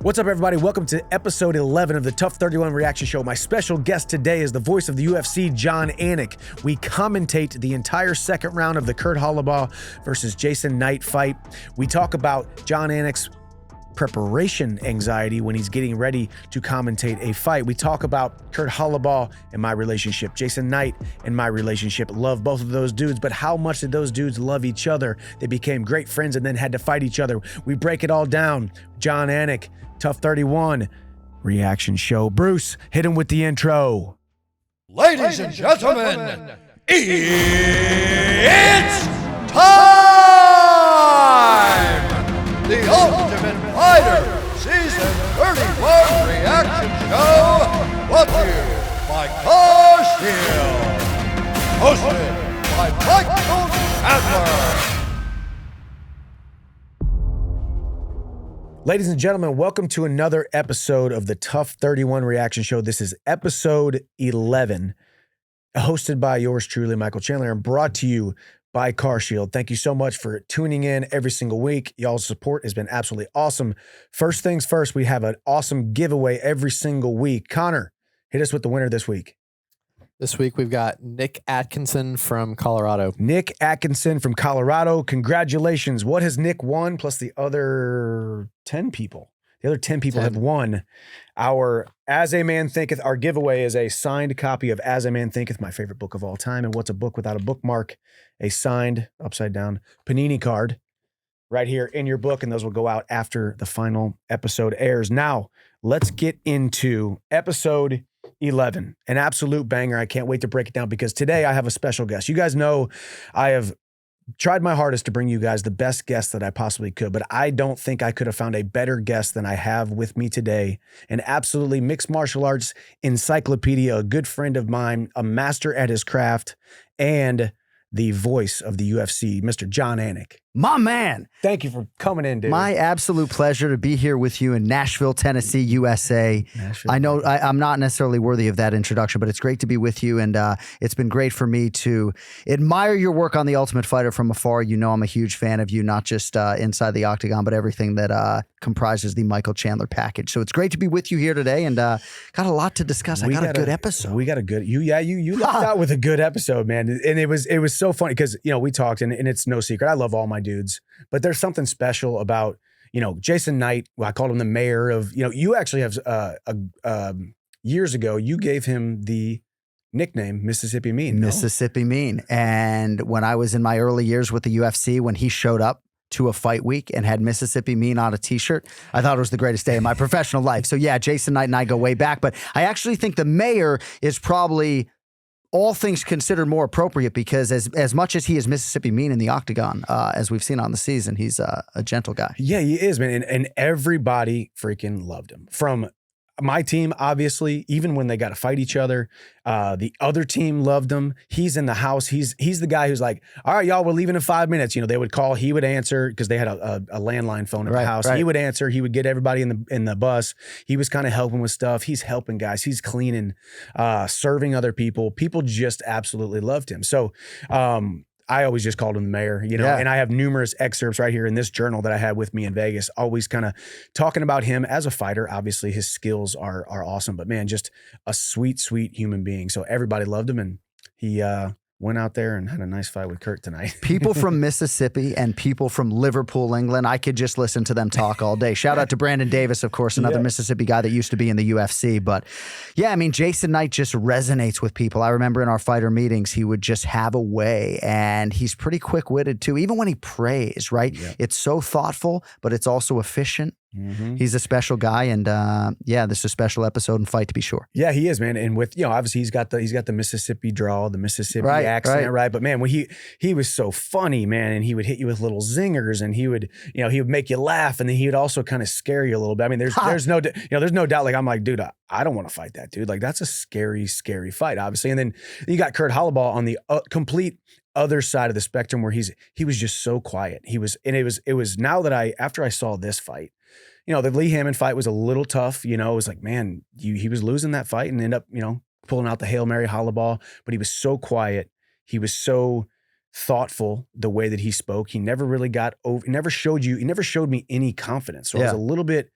What's up, everybody? Welcome to episode 11 of the TUF 31 Reaction Show. My special guest today is the voice of the UFC, Jon Anik. We commentate the entire second round of the Kurt Holobaugh versus Jason Knight fight. We talk about Jon Anik's preparation anxiety when he's getting ready to commentate a fight. We talk about Kurt Holobaugh and my relationship, Jason Knight and my relationship. Love both of those dudes, but how much did those dudes love each other? They became great friends and then had to fight each other. We break it all down. Jon Anik, TUF 31 Reaction Show. Bruce, hit him with the intro. Ladies and gentlemen, it's time! The Ultimate Fighter Season 31 Reaction Show, brought to you by CarShield, hosted by Michael Chandler. Ladies and gentlemen, welcome to another episode of the TUF 31 Reaction Show. This is episode 11, hosted by yours truly, Michael Chandler, and brought to you by CarShield. Thank you so much for tuning in every single week. Y'all's support has been absolutely awesome. First things first, we have an awesome giveaway every single week. Connor, hit us with the winner this week. This week, we've got Nick Atkinson from Colorado. Nick Atkinson from Colorado. Congratulations. What has Nick won plus the other 10 people? The other 10 people have won our As a Man Thinketh. Our giveaway is a signed copy of As a Man Thinketh, my favorite book of all time. And what's a book without a bookmark? A signed, upside down, Panini card right here in your book. And those will go out after the final episode airs. Now, let's get into episode 11, an absolute banger. I can't wait to break it down because today I have a special guest. You guys know I have tried my hardest to bring you guys the best guest that I possibly could, but I don't think I could have found a better guest than I have with me today. An absolutely mixed martial arts encyclopedia, a good friend of mine, a master at his craft, and the voice of the UFC, Mr. Jon Anik. My man. Thank you for coming in, dude. My absolute pleasure to be here with you in Nashville, Tennessee, USA. I know I'm not necessarily worthy of that introduction, but it's great to be with you. And it's been great for me to admire your work on The Ultimate Fighter from afar. You know I'm a huge fan of you, not just inside the octagon, but everything that comprises the Michael Chandler package. So it's great to be with you here today and got a lot to discuss. I got a good episode. We got a good, you left out with a good episode, man. And it was so funny because, we talked and it's no secret. I love all my dudes, but there's something special about, Jason Knight. Well, I called him the mayor of, you actually have years ago, you gave him the nickname Mississippi Mean. Mississippi Mean. And when I was in my early years with the UFC, when he showed up to a fight week and had Mississippi Mean on a t-shirt, I thought it was the greatest day of my professional life. So yeah, Jason Knight and I go way back, but I actually think the mayor is probably, all things considered, more appropriate because as much as he is Mississippi Mean in the octagon, as we've seen on the season, he's a gentle guy. Yeah, he is, man. And everybody freaking loved him. From my team, obviously, even when they got to fight each other, the other team loved him. He's in the house. He's the guy who's like, all right, y'all, we're leaving in 5 minutes. They would call, he would answer because they had a landline phone at the house. Right. He would answer. He would get everybody in the bus. He was kind of helping with stuff. He's helping guys. He's cleaning, serving other people. People just absolutely loved him. So, I always just called him the mayor, and I have numerous excerpts right here in this journal that I had with me in Vegas, always kind of talking about him as a fighter. Obviously, his skills are awesome, but man, just a sweet, sweet human being. So everybody loved him, and he went out there and had a nice fight with Kurt tonight. People from Mississippi and people from Liverpool, England, I could just listen to them talk all day. Shout out to Brandon Davis, of course, another Mississippi guy that used to be in the UFC. But yeah, Jason Knight just resonates with people. I remember in our fighter meetings, he would just have a way, and he's pretty quick-witted too. Even when he prays, right? Yeah. It's so thoughtful, but it's also efficient. Mm-hmm. He's a special guy, and this is a special episode and fight to be sure. Yeah, he is, man. And with obviously he's got the Mississippi drawl, the Mississippi accent, right? But man, when he was so funny, man, and he would hit you with little zingers, and he would make you laugh, and then he would also kind of scare you a little bit. There's no doubt. Like I'm like, dude, I don't want to fight that dude. Like that's a scary, scary fight, obviously. And then you got Kurt Holobaugh on the complete other side of the spectrum where he was just so quiet. It was now that after I saw this fight. The Lee Hammond fight was a little tough. It was like, man, he was losing that fight and ended up, pulling out the Hail Mary Holobaugh. But he was so quiet. He was so thoughtful the way that he spoke. He never really got over. He never showed me any confidence. So I was a little bit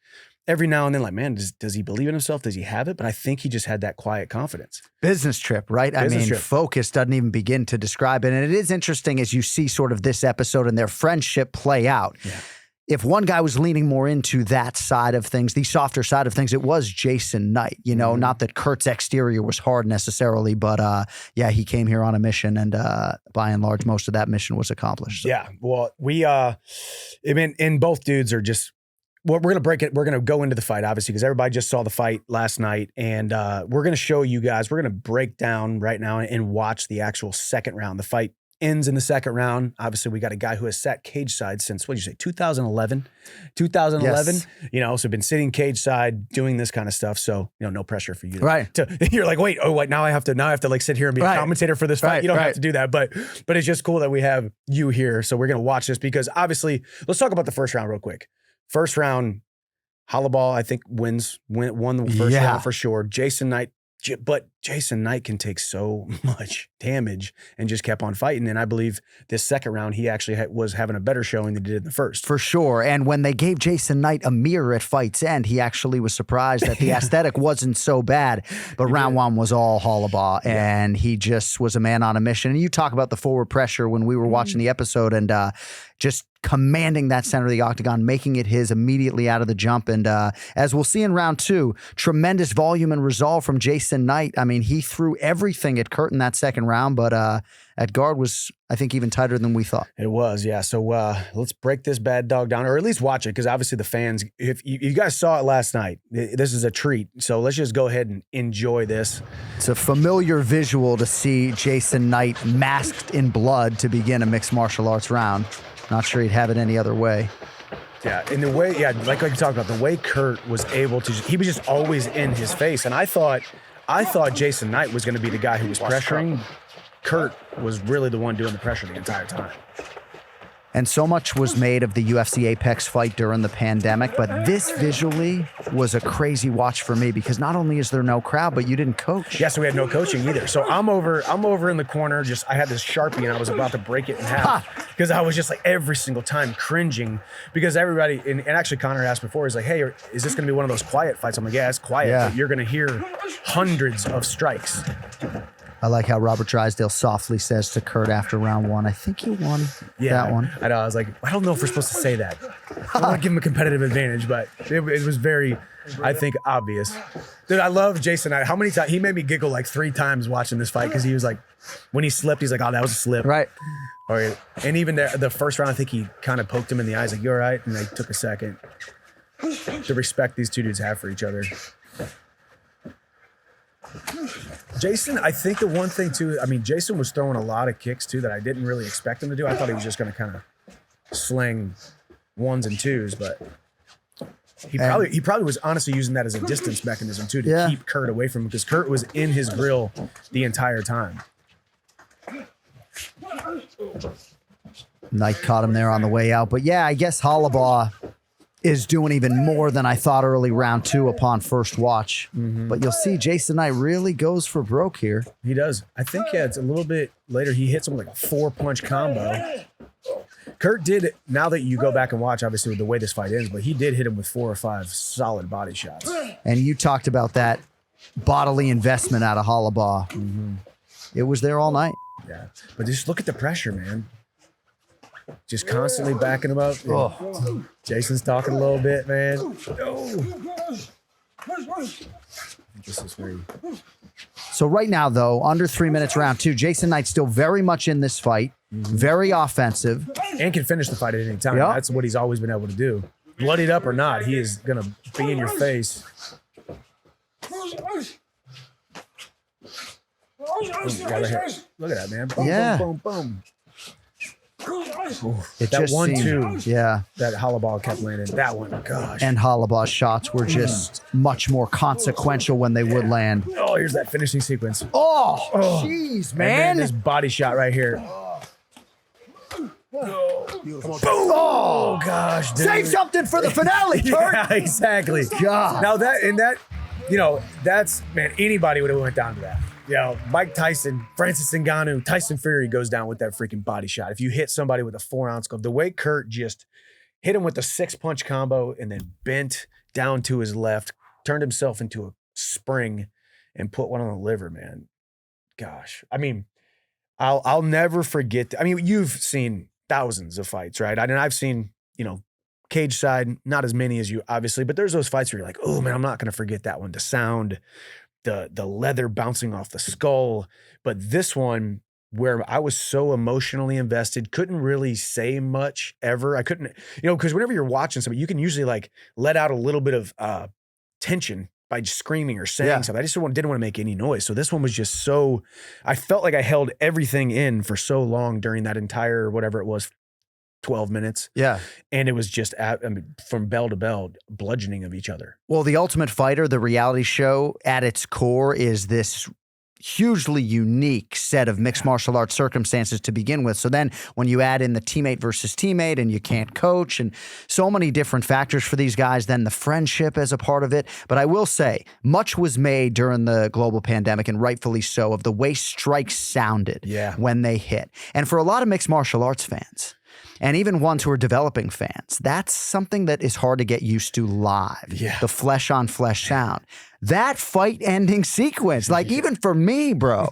every now and then, like, man, does he believe in himself? Does he have it? But I think he just had that quiet confidence. Business trip, right? Business trip. Focus doesn't even begin to describe it. And it is interesting as you see sort of this episode and their friendship play out. Yeah. If one guy was leaning more into that side of things, the softer side of things, it was Jason Knight. You know, not that Kurt's exterior was hard necessarily, but yeah, he came here on a mission, and by and large, most of that mission was accomplished. So. Yeah, well, and both dudes are just. Well, we're going to break it. We're going to go into the fight, obviously, because everybody just saw the fight last night. And we're going to show you guys, we're going to break down right now and watch the actual second round. The fight ends in the second round. Obviously, we got a guy who has sat cage side since, what did you say, 2011? 2011, yes. You know, so been sitting cage side doing this kind of stuff. So, you know, no pressure for you. You're like, wait, now I have to like sit here and be a commentator for this fight. You don't have to do that. But it's just cool that we have you here. So we're going to watch this because obviously, let's talk about the first round real quick. First round, Hollowball, I think, won the first round for sure. Jason Knight can take so much damage and just kept on fighting. And I believe this second round, he actually was having a better showing than he did in the first. For sure. And when they gave Jason Knight a mirror at fight's end, he actually was surprised that the aesthetic wasn't so bad. But round one was all Hollowball, and he just was a man on a mission. And you talk about the forward pressure when we were watching the episode, and just commanding that center of the octagon, making it his immediately out of the jump. And as we'll see in round two, tremendous volume and resolve from Jason Knight. I mean, he threw everything at Kurt in that second round, but at guard was, I think, even tighter than we thought. It was, yeah. So let's break this bad dog down, or at least watch it, because obviously the fans, if you guys saw it last night, this is a treat. So let's just go ahead and enjoy this. It's a familiar visual to see Jason Knight masked in blood to begin a mixed martial arts round. Not sure he'd have it any other way. Yeah, in the way, like you talked about, the way Kurt was able to, he was just always in his face. And I thought Jason Knight was going to be the guy who was pressuring. Kurt was really the one doing the pressure the entire time. And so much was made of the UFC Apex fight during the pandemic, but this visually was a crazy watch for me because not only is there no crowd, but you didn't coach. Yeah, so we had no coaching either. So I'm over in the corner, I had this Sharpie and I was about to break it in half because I was just like every single time cringing because everybody, and actually Connor asked before, he's like, hey, is this going to be one of those quiet fights? I'm like, yeah, it's quiet, but you're going to hear hundreds of strikes. I like how Robert Drysdale softly says to Kurt after round one, I think you won that one. I know. I was like, I don't know if we're supposed to say that. I want to give him a competitive advantage, but it was very, I think, obvious. Dude, I love Jason Knight. How many times? He made me giggle like 3 times watching this fight because he was like, when he slipped, he's like, oh, that was a slip. Right. And even the first round, I think he kind of poked him in the eyes like, you all right? And they took a second. The respect these two dudes have for each other. Jason, I think the one thing too, I mean, Jason was throwing a lot of kicks too that I didn't really expect him to do. I thought he was just going to kind of sling 1s and 2s, but he probably was honestly using that as a distance mechanism too to keep Kurt away from him because Kurt was in his grill the entire time. Knight caught him there on the way out, but yeah, I guess Hollowbaugh is doing even more than I thought early round 2 upon first watch. Mm-hmm. But you'll see Jason Knight really goes for broke here. He does. I think, it's a little bit later. He hits him like a 4-punch combo. Kurt did, now that you go back and watch, obviously, with the way this fight ends, but he did hit him with 4 or 5 solid body shots. And you talked about that bodily investment out of Hollowbaugh. Mm-hmm. It was there all night. Yeah. But just look at the pressure, man. Just constantly backing him up. Oh. Jason's talking a little bit, man. This is very... So right now, though, under 3 minutes round 2, Jason Knight still very much in this fight, very offensive. And can finish the fight at any time. Yep. That's what he's always been able to do. Bloodied up or not, he is going to be in your face. Look at that, man. Boom, boom, boom, boom. It that just 1-2, yeah, that Hollowbaugh kept landing. That one, gosh. And Hollowbaugh's shots were just much more consequential when they would land. Oh, here's that finishing sequence. Oh, jeez, man. This body shot right here. Boom. Oh, gosh, dude. Save something for the finale, Kurt. Yeah, exactly. God. Now that's, man, anybody would have went down to that. You know, Mike Tyson, Francis Ngannou, Tyson Fury goes down with that freaking body shot. If you hit somebody with a 4-ounce glove, the way Kurt just hit him with the 6-punch combo and then bent down to his left, turned himself into a spring and put one on the liver, man. Gosh. I mean, I'll never forget. I mean, you've seen thousands of fights, right? I mean, I've seen, cage side, not as many as you, obviously, but there's those fights where you're like, oh man, I'm not going to forget that one. The sound, the leather bouncing off the skull. But this one, where I was so emotionally invested, couldn't really say much ever. I couldn't, because whenever you're watching somebody, you can usually like let out a little bit of tension by just screaming or saying something. I just didn't want to make any noise. So this one was just so, I felt like I held everything in for so long during that entire, whatever it was, 12 minutes. Yeah. And it was just from bell to bell, bludgeoning of each other. Well, The Ultimate Fighter, the reality show at its core is this hugely unique set of mixed martial arts circumstances to begin with. So then when you add in the teammate versus teammate and you can't coach and so many different factors for these guys, then the friendship as a part of it. But I will say much was made during the global pandemic, and rightfully so, of the way strikes sounded when they hit. And for a lot of mixed martial arts fans, and even ones who are developing fans, that's something that is hard to get used to live. Yeah. The flesh on flesh sound. That fight ending sequence, like even for me, bro,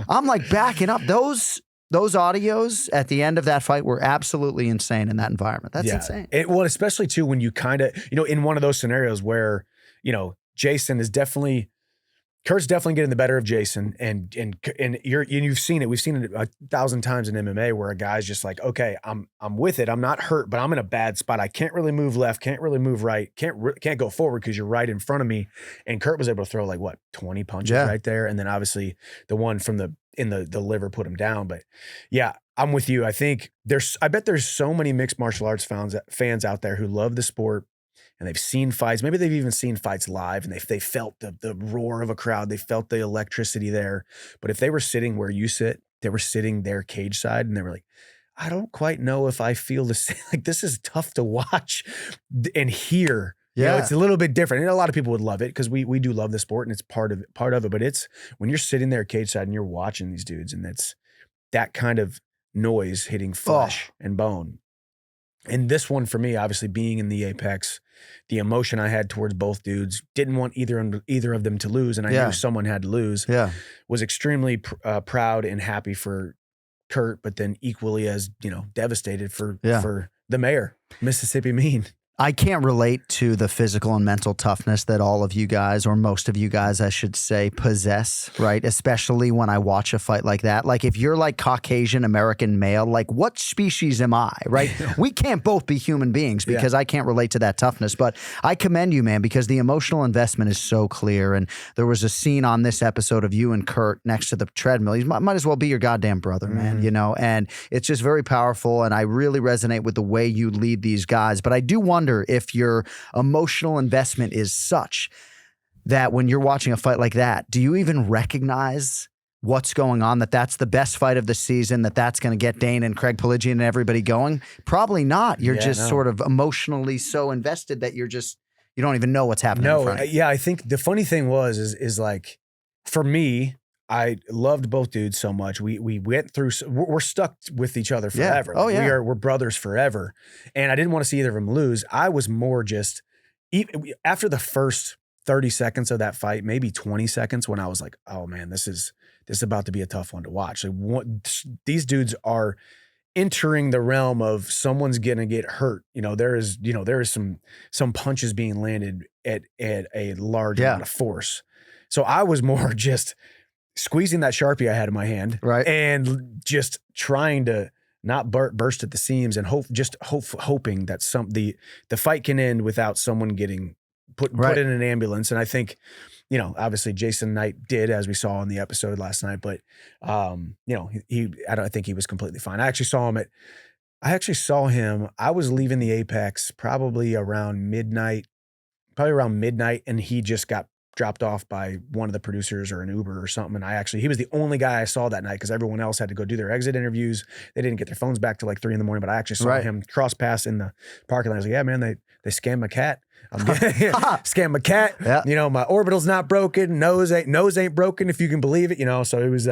I'm like backing up. Those audios at the end of that fight were absolutely insane in that environment. That's insane. Well, especially too, when you kind of, in one of those scenarios where, Jason is definitely, Kurt's definitely getting the better of Jason, and you've seen it. We've seen it 1,000 times in MMA where a guy's just like, okay, I'm with it. I'm not hurt, but I'm in a bad spot. I can't really move left, can't really move right, can't go forward because you're right in front of me. And Kurt was able to throw 20 punches right there, and then obviously the one from the liver put him down. But yeah, I'm with you. I bet there's so many mixed martial arts fans out there who love the sport. And they've seen fights. Maybe they've even seen fights live, and they felt the roar of a crowd. They felt the electricity there. But if they were sitting where you sit, they were sitting there cage side, and they were like, I don't quite know if I feel the same. Like, this is tough to watch and hear. Yeah, it's a little bit different. And a lot of people would love it because we do love the sport, and it's part of it. But it's when you're sitting there cage side and you're watching these dudes, and it's that kind of noise hitting flesh and bone. And this one for me, obviously being in the apex, the emotion I had towards both dudes, didn't want either of them to lose, and I knew someone had to lose. Yeah, was extremely proud and happy for Kurt, but then equally as devastated for the mayor, Mississippi Mean. I can't relate to the physical and mental toughness that all of you guys, or most of you guys, I should say, possess, right? Especially when I watch a fight like that. Like, if you're like Caucasian American male, like, what species am I, right? We can't both be human beings because I can't relate to that toughness. But I commend you, man, because the emotional investment is so clear. And there was a scene on this episode of you and Kurt next to the treadmill. He might as well be your goddamn brother, man, and it's just very powerful. And I really resonate with the way you lead these guys. But I do wonder if your emotional investment is such that when you're watching a fight like that, do you even recognize what's going on, that's the best fight of the season, that's going to get Dane and Craig Pelagian and everybody going? Probably not. You're sort of emotionally so invested that you don't even know what's happening in front of you. Yeah, I think the funny thing is like, for me, I loved both dudes so much. We went through, we're stuck with each other forever. Oh, yeah. We're brothers forever. And I didn't want to see either of them lose. I was more just, after the first 30 seconds of that fight, maybe 20 seconds, when I was like, oh man, this is about to be a tough one to watch. Like, these dudes are entering the realm of someone's going to get hurt. There is some punches being landed at a large amount of force. So I was more just squeezing that Sharpie I had in my hand, right, and just trying to not burst at the seams, and hoping that the fight can end without someone getting put in an ambulance. And I think, obviously Jason Knight did, as we saw in the episode last night, but I don't think he was completely fine. I actually saw him. I was leaving the Apex probably around midnight, and he just got dropped off by one of the producers or an Uber or something. And he was the only guy I saw that night because everyone else had to go do their exit interviews. They didn't get their phones back till like 3 a.m, but I actually saw him cross pass in the parking lot. I was like, yeah, man, they scammed my cat. Scammed my cat. Yeah. My orbital's not broken. Nose ain't broken, if you can believe it. So it was,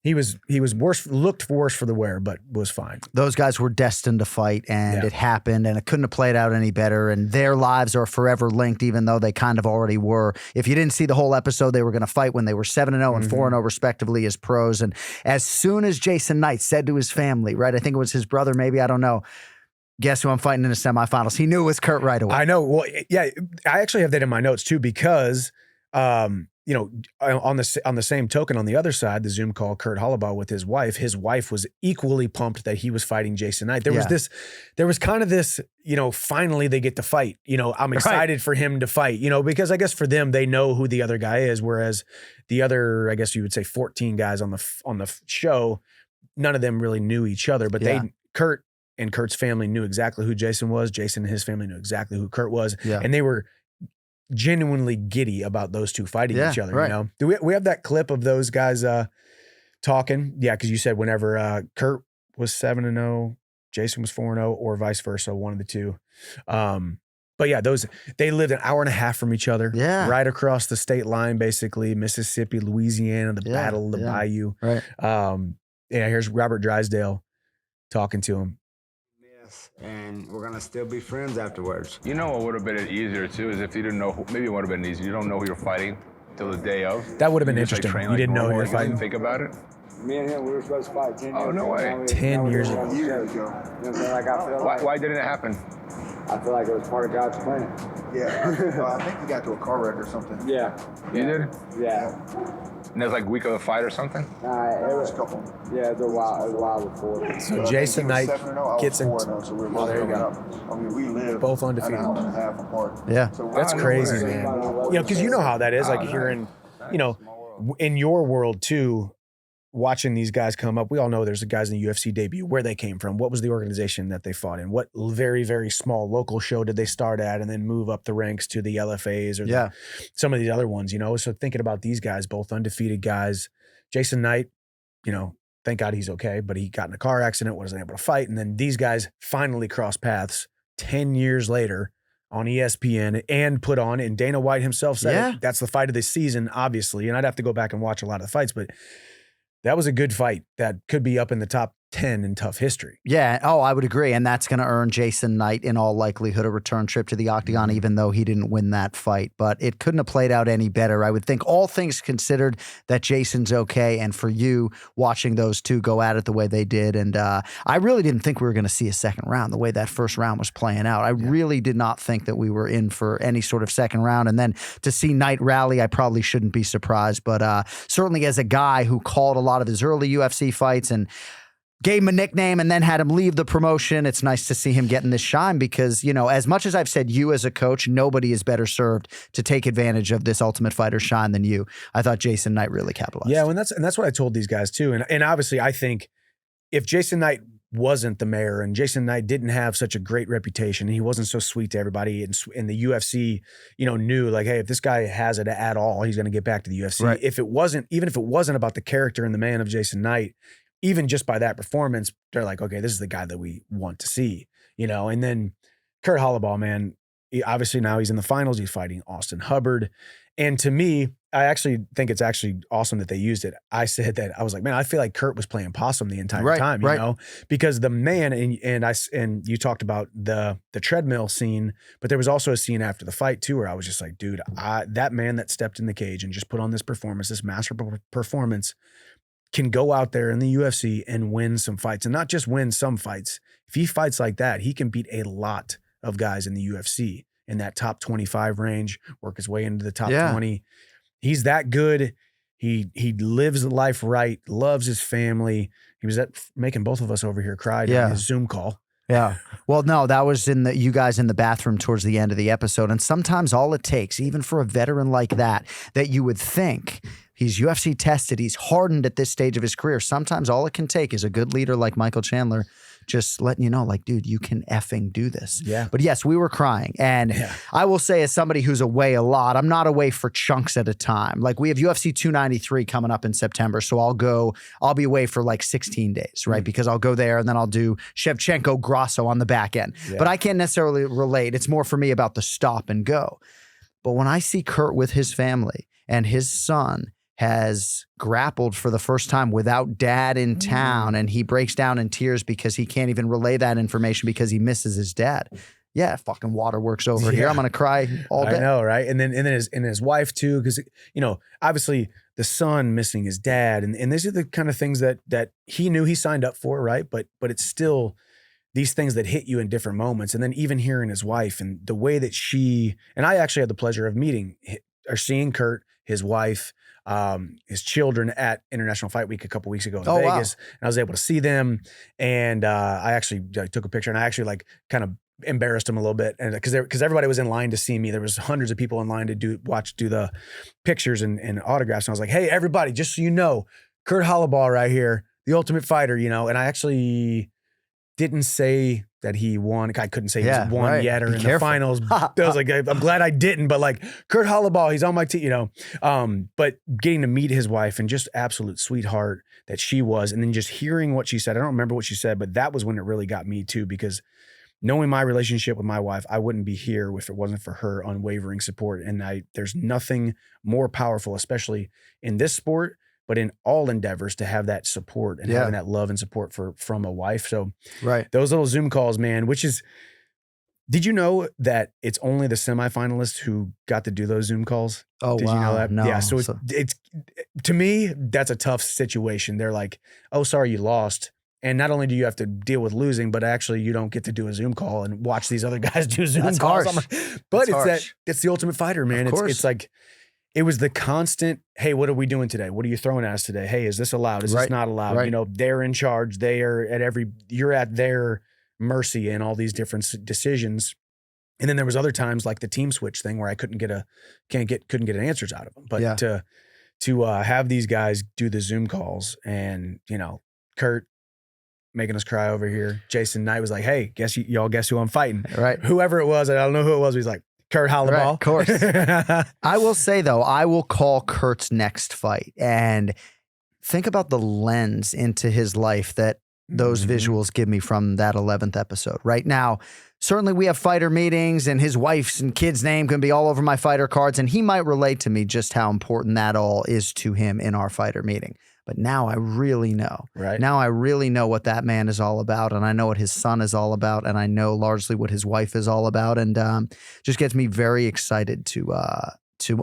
He was worse, looked worse for the wear, but was fine. Those guys were destined to fight, and it happened, and it couldn't have played out any better. And their lives are forever linked, even though they kind of already were. If you didn't see the whole episode, they were going to fight when they were 7-0 and 4-0 respectively as pros. And as soon as Jason Knight said to his family, right, I think it was his brother, maybe, I don't know, guess who I'm fighting in the semifinals? He knew it was Kurt right away. I know. Well, yeah, I actually have that in my notes too because. You know, on the same token, on the other side, the Zoom call, Kurt Hollabaugh with his wife was equally pumped that he was fighting Jason Knight. There was kind of this, you know, finally they get to fight. You know, I'm excited for him to fight, you know, because I guess for them, they know who the other guy is. Whereas the other, I guess you would say 14 guys on the show, none of them really knew each other, but Kurt and Kurt's family knew exactly who Jason was. Jason and his family knew exactly who Kurt was. Yeah. And they were genuinely giddy about those two fighting each other. You know, do we have that clip of those guys talking? Yeah, because you said whenever Kurt was 7-0, Jason was 4-0, or vice versa, one of the two. But yeah, they lived an hour and a half from each other. Yeah, right across the state line, basically Mississippi, Louisiana, the battle of the Bayou. Right. Here's Robert Drysdale talking to him. And we're gonna still be friends afterwards. You know what would have been easier too is if you didn't know maybe it would have been easier. You don't know who you're fighting till the day of. That would have been interesting. You didn't know who you were fighting. Think about it. Me and him, we were supposed to fight 10 years ago. Oh, no way. 10 years ago. Why didn't it happen? I feel like it was part of God's plan. Yeah, I think he got to a car wreck or something. Yeah. You did? Yeah. And it was like week of the fight or something? It was a couple. Yeah, it was a while before. So Jason Knight gets in. So we were there you go. I mean, we lived both undefeated. An hour and a half apart. Yeah, so that's crazy, man. You know, because you know how that is. Like hearing, you know, in your world too, watching these guys come up. We all know there's the guys in the UFC debut, where they came from, what was the organization that they fought in, what very, very small local show did they start at, and then move up the ranks to the LFAs or some of these other ones, you know? So thinking about these guys, both undefeated guys, Jason Knight, you know, thank God he's okay, but he got in a car accident, wasn't able to fight. And then these guys finally crossed paths 10 years later on ESPN and put on, and Dana White himself said that's the fight of the season, obviously. And I'd have to go back and watch a lot of the fights, but that was a good fight that could be up in the top 10 in TUF history. Yeah. Oh, I would agree. And that's going to earn Jason Knight, in all likelihood, a return trip to the octagon, even though he didn't win that fight. But it couldn't have played out any better. I would think, all things considered, that Jason's okay. And for you, watching those two go at it the way they did. And I really didn't think we were going to see a second round the way that first round was playing out. I really did not think that we were in for any sort of second round. And then to see Knight rally, I probably shouldn't be surprised. But certainly as a guy who called a lot of his early UFC fights and gave him a nickname and then had him leave the promotion, it's nice to see him getting this shine because, you know, as much as I've said you as a coach, nobody is better served to take advantage of this Ultimate Fighter shine than you. I thought Jason Knight really capitalized. Yeah, and that's what I told these guys too. And obviously I think if Jason Knight wasn't the mayor and Jason Knight didn't have such a great reputation, and he wasn't so sweet to everybody, and the UFC, you know, knew like, hey, if this guy has it at all, he's going to get back to the UFC. Right. Even if it wasn't about the character and the man of Jason Knight, even just by that performance, they're like, okay, this is the guy that we want to see, you know? And then Kurt Hollabaugh, man, obviously now he's in the finals. He's fighting Austin Hubbard. And to me, I actually think it's actually awesome that they used it. I said that, I was like, man, I feel like Kurt was playing possum the entire time, you know? Because the man, and you talked about the treadmill scene, but there was also a scene after the fight too, where I was just like, dude, that man that stepped in the cage and just put on this performance, this masterful performance, can go out there in the UFC and win some fights, and not just win some fights. If he fights like that, he can beat a lot of guys in the UFC in that top 25 range, work his way into the top 20. He's that good. He lives life right, loves his family. He was making both of us over here cry during his Zoom call. Yeah. Well, no, that was you guys in the bathroom towards the end of the episode. And sometimes all it takes, even for a veteran like that you would think he's UFC tested, he's hardened at this stage of his career. Sometimes all it can take is a good leader like Michael Chandler just letting you know, like, dude, you can effing do this. Yeah. But yes, we were crying. And I will say, as somebody who's away a lot, I'm not away for chunks at a time. Like, we have UFC 293 coming up in September. So I'll be away for like 16 days, right? Because I'll go there and then I'll do Shevchenko Grasso on the back end. Yeah. But I can't necessarily relate. It's more for me about the stop and go. But when I see Kurt with his family and his son has grappled for the first time without dad in town, and he breaks down in tears because he can't even relay that information because he misses his dad. Yeah, fucking waterworks over here. I'm gonna cry all day. I know, right? And then his wife too, because obviously the son missing his dad, and these are the kind of things that he knew he signed up for, right? But it's still these things that hit you in different moments. And then even hearing his wife and the way that and I actually had the pleasure of meeting or seeing Kurt, his wife, his children at International Fight Week a couple weeks ago in Vegas. Wow. And I was able to see them. And I actually took a picture, and I actually kind of embarrassed him a little bit, and because everybody was in line to see me. There was hundreds of people in line to do the pictures and autographs. And I was like, hey, everybody, just so you know, Kurt Hollabaugh right here, the Ultimate Fighter, and I actually didn't say that he won. I couldn't say he's won yet or in the finals. I was like, I'm glad I didn't, but like Kurt Hollabaugh, he's on my team, but getting to meet his wife and just absolute sweetheart that she was. And then just hearing what she said, I don't remember what she said, but that was when it really got me too, because knowing my relationship with my wife, I wouldn't be here if it wasn't for her unwavering support. And there's nothing more powerful, especially in this sport, but in all endeavors, to have that support and having that love and support from a wife. So those little Zoom calls, man, did you know that it's only the semifinalists who got to do those Zoom calls? Oh, did wow. you know that? No. Yeah. So it's to me, that's a tough situation. They're like, oh, sorry, you lost. And not only do you have to deal with losing, but actually you don't get to do a Zoom call and watch these other guys do Zoom calls. But it's the Ultimate Fighter, man. It's like, it was the constant, hey, what are we doing today? What are you throwing at us today? Hey, is this allowed? Is this not allowed? They're in charge. You're at their mercy in all these different decisions. And then there was other times like the team switch thing where I couldn't get answers out of them. But to have these guys do the Zoom calls, and Kurt making us cry over here. Jason Knight was like, hey, y'all guess who I'm fighting? Right. Whoever it was, I don't know who it was, but he's like, Kurt Hollabaugh. Right, of course. I will say, though, I will call Kurt's next fight and think about the lens into his life that those visuals give me from that 11th episode. Right now, certainly we have fighter meetings, and his wife's and kid's name can be all over my fighter cards, and he might relate to me just how important that all is to him in our fighter meeting. But now I really know. Right. Now I really know what that man is all about, and I know what his son is all about, and I know largely what his wife is all about, and just gets me very excited to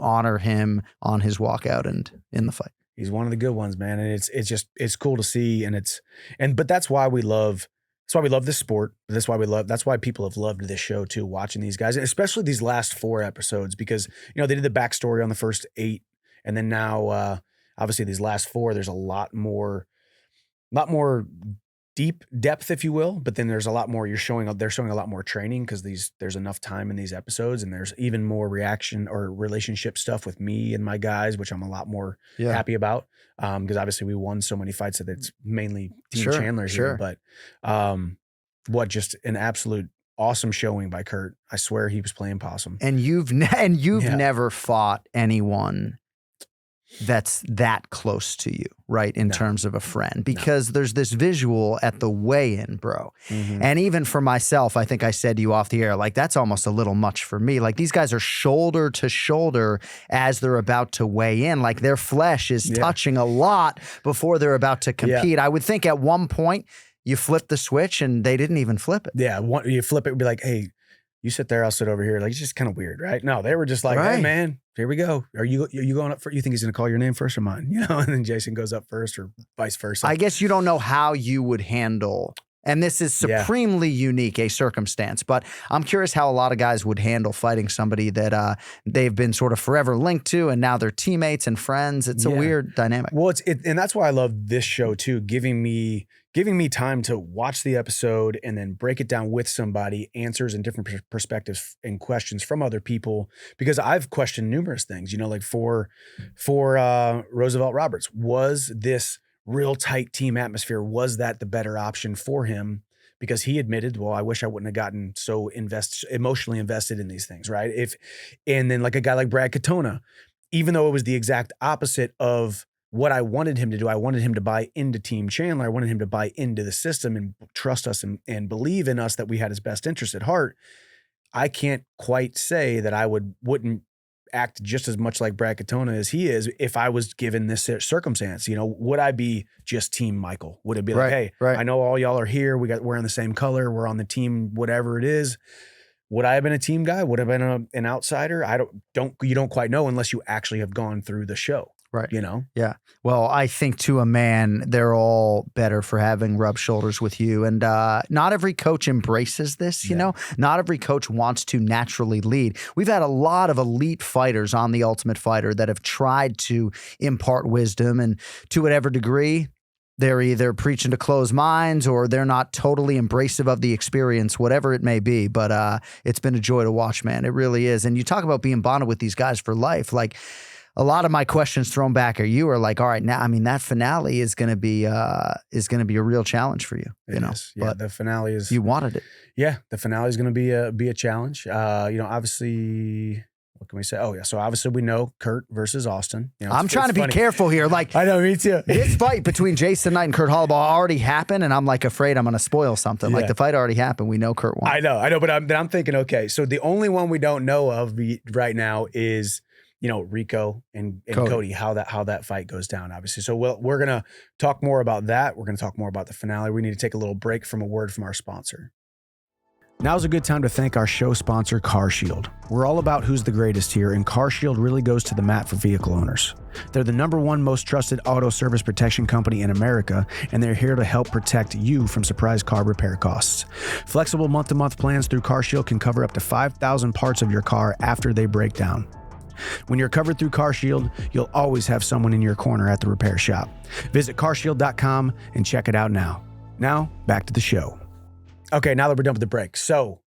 honor him on his walkout and in the fight. He's one of the good ones, man, and it's cool to see, but that's why we love. That's why we love this sport. That's why people have loved this show too, watching these guys, and especially these last 4 episodes, because they did the backstory on the first 8, and then now. Obviously, these last 4, there's a lot more deep depth, if you will. But then there's a lot more. They're showing a lot more training because there's enough time in these episodes, and there's even more reaction or relationship stuff with me and my guys, which I'm a lot more happy about. Because obviously we won so many fights that it's mainly Team Chandler's here. But just an absolute awesome showing by Kurt. I swear he was playing possum. And you've never fought anyone that's that close to you, right? In terms of a friend, because there's this visual at the weigh-in, bro. And even for myself, I think I said to you off the air, like, that's almost a little much for me. Like, these guys are shoulder to shoulder as they're about to weigh in. Like, their flesh is touching a lot before they're about to compete. I would think at one point you flip the switch, and they didn't even flip it. Yeah, you flip it and be like, hey, you sit there, I'll sit over here. Like, it's just kind of weird, right? No, they were just like, hey, man, here we go. Are you going up first? You think he's going to call your name first or mine? And then Jason goes up first, or vice versa. I guess you don't know how you would handle, and this is supremely unique, a circumstance, but I'm curious how a lot of guys would handle fighting somebody that they've been sort of forever linked to, and now they're teammates and friends. It's a weird dynamic. Well, and that's why I love this show too, giving me time to watch the episode and then break it down with somebody, answers and different perspectives and questions from other people, because I've questioned numerous things, like for Roosevelt Roberts, was this real tight team atmosphere? Was that the better option for him? Because he admitted, well, I wish I wouldn't have gotten so emotionally invested in these things. Right. And then like a guy like Brad Katona, even though it was the exact opposite of what I wanted him to do, I wanted him to buy into Team Chandler. I wanted him to buy into the system and trust us and believe in us that we had his best interest at heart. I can't quite say that I wouldn't act just as much like Brad Katona as he is if I was given this circumstance. You know, would I be just Team Michael? Would it be like, hey, I know all y'all are here. We're in the same color. We're on the team, whatever it is. Would I have been a team guy? Would I have been an outsider? You don't quite know unless you actually have gone through the show. Right. You know? Yeah. Well, I think to a man, they're all better for having rubbed shoulders with you. And not every coach embraces this, you know? Not every coach wants to naturally lead. We've had a lot of elite fighters on The Ultimate Fighter that have tried to impart wisdom, and to whatever degree, they're either preaching to closed minds or they're not totally embracive of the experience, whatever it may be. But it's been a joy to watch, man. It really is. And you talk about being bonded with these guys for life. Like, a lot of my questions thrown back at you are like, all right, now, I mean, that finale is going to be a real challenge for you. You know, yeah, but the finale is. You wanted it. Yeah, the finale is going to be a challenge. You know, obviously, what can we say? Oh yeah, so obviously we know Kurt versus Austin. You know, I'm trying to be careful here. Like, I know, me too. This fight between Jason Knight and Kurt Hollabaugh already happened, and I'm like afraid I'm going to spoil something. Yeah. Like, the fight already happened. We know Kurt won. I know, but I'm thinking, okay, so the only one we don't know of right now is, you know, Rico and Cody, how that fight goes down, obviously. So we're going to talk more about that. We're going to talk more about the finale. We need to take a little break from a word from our sponsor. Now's a good time to thank our show sponsor, CarShield. We're all about who's the greatest here, and CarShield really goes to the mat for vehicle owners. They're the #1 most trusted auto service protection company in America, and they're here to help protect you from surprise car repair costs. Flexible month-to-month plans through CarShield can cover up to 5,000 parts of your car after they break down. When you're covered through CarShield, you'll always have someone in your corner at the repair shop. Visit carshield.com and check it out now. Now, back to the show. Okay, now that we're done with the break. So,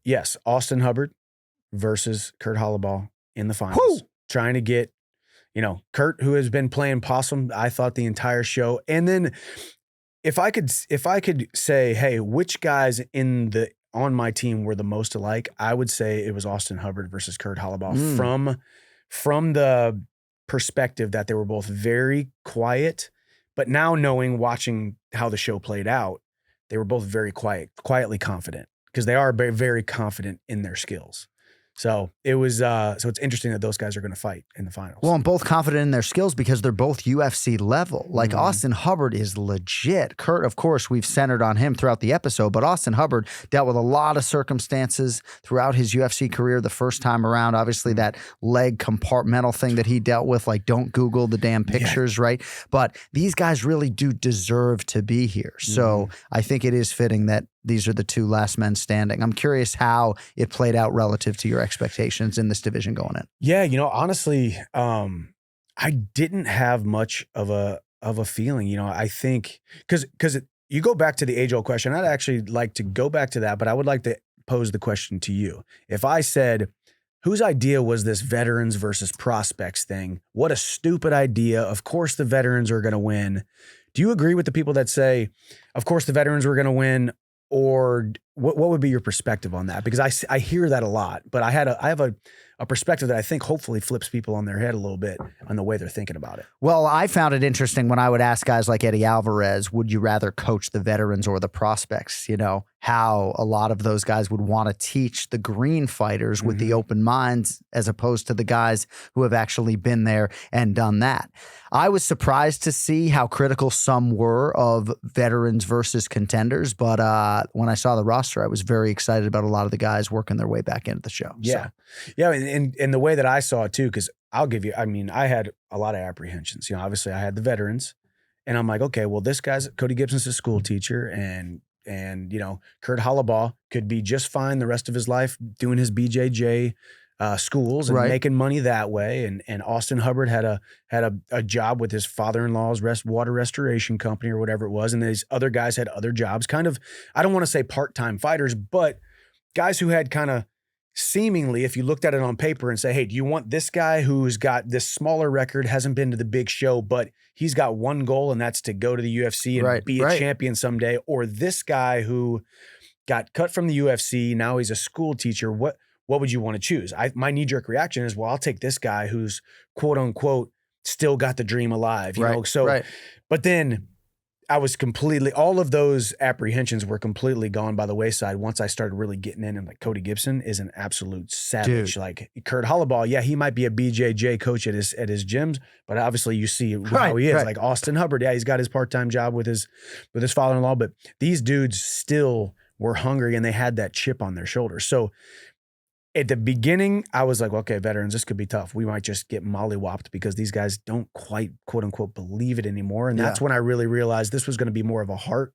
yes, Austin Hubbard versus Kurt Hollabaugh in the finals. Woo! Trying to get, you know, Kurt, who has been playing possum, I thought, the entire show. And then if I could say, hey, which guys on my team were the most alike, I would say it was Austin Hubbard versus Kurt Hollabaugh from the perspective that they were both very quiet, but now watching how the show played out, they were both very quietly confident, because they are very, very confident in their skills. So it was, so it's interesting that those guys are going to fight in the finals. Well, I'm both confident in their skills because they're both UFC level. Like, Austin Hubbard is legit. Kurt, of course, we've centered on him throughout the episode, but Austin Hubbard dealt with a lot of circumstances throughout his UFC career the first time around. Obviously, that leg compartmental thing that he dealt with, like, don't Google the damn pictures, right? But these guys really do deserve to be here. So I think it is fitting that these are the two last men standing. I'm curious how it played out relative to your expectations in this division going in. Yeah, you know, honestly, I didn't have much of a feeling. You know, I think because you go back to the age-old question. I'd actually like to go back to that, but I would like to pose the question to you. If I said, whose idea was this veterans versus prospects thing? What a stupid idea. Of course the veterans are going to win. Do you agree with the people that say, of course the veterans were going to win? Or what would be your perspective on that? Because I hear that a lot, but I have a perspective that I think hopefully flips people on their head a little bit on the way they're thinking about it. Well, I found it interesting when I would ask guys like Eddie Alvarez, would you rather coach the veterans or the prospects? You know, how a lot of those guys would want to teach the green fighters with the open minds as opposed to the guys who have actually been there and done that. I was surprised to see how critical some were of veterans versus contenders, but when I saw the roster, I was very excited about a lot of the guys working their way back into the show. Yeah. So. Yeah. And the way that I saw it too, because I'll give you, I mean, I had a lot of apprehensions. You know, obviously I had the veterans and I'm like, okay, well, this guy's, Cody Gibson's a school teacher and, you know, Kurt Hollabaugh could be just fine the rest of his life doing his BJJ schools and making money that way. And Austin Hubbard had a job with his father-in-law's water restoration company or whatever it was. And these other guys had other jobs, kind of, I don't want to say part-time fighters, but guys who had kind of seemingly, if you looked at it on paper and say, hey, do you want this guy who's got this smaller record, hasn't been to the big show, but he's got one goal and that's to go to the UFC and be a champion someday, or this guy who got cut from the UFC, now he's a school teacher, what would you want to choose? My knee-jerk reaction is, well, I'll take this guy who's quote unquote still got the dream alive, you know? So, but then I was completely, all of those apprehensions were completely gone by the wayside once I started really getting in. And like Cody Gibson is an absolute savage. Dude. Like Kurt Hollabaugh, yeah, he might be a BJJ coach at his gyms, but obviously you see how he is. Right. Like Austin Hubbard, yeah, he's got his part-time job with his father-in-law, but these dudes still were hungry and they had that chip on their shoulder. So at the beginning, I was like, okay, veterans, this could be tough. We might just get mollywopped because these guys don't quite, quote unquote, believe it anymore. And that's when I really realized this was going to be more of a heart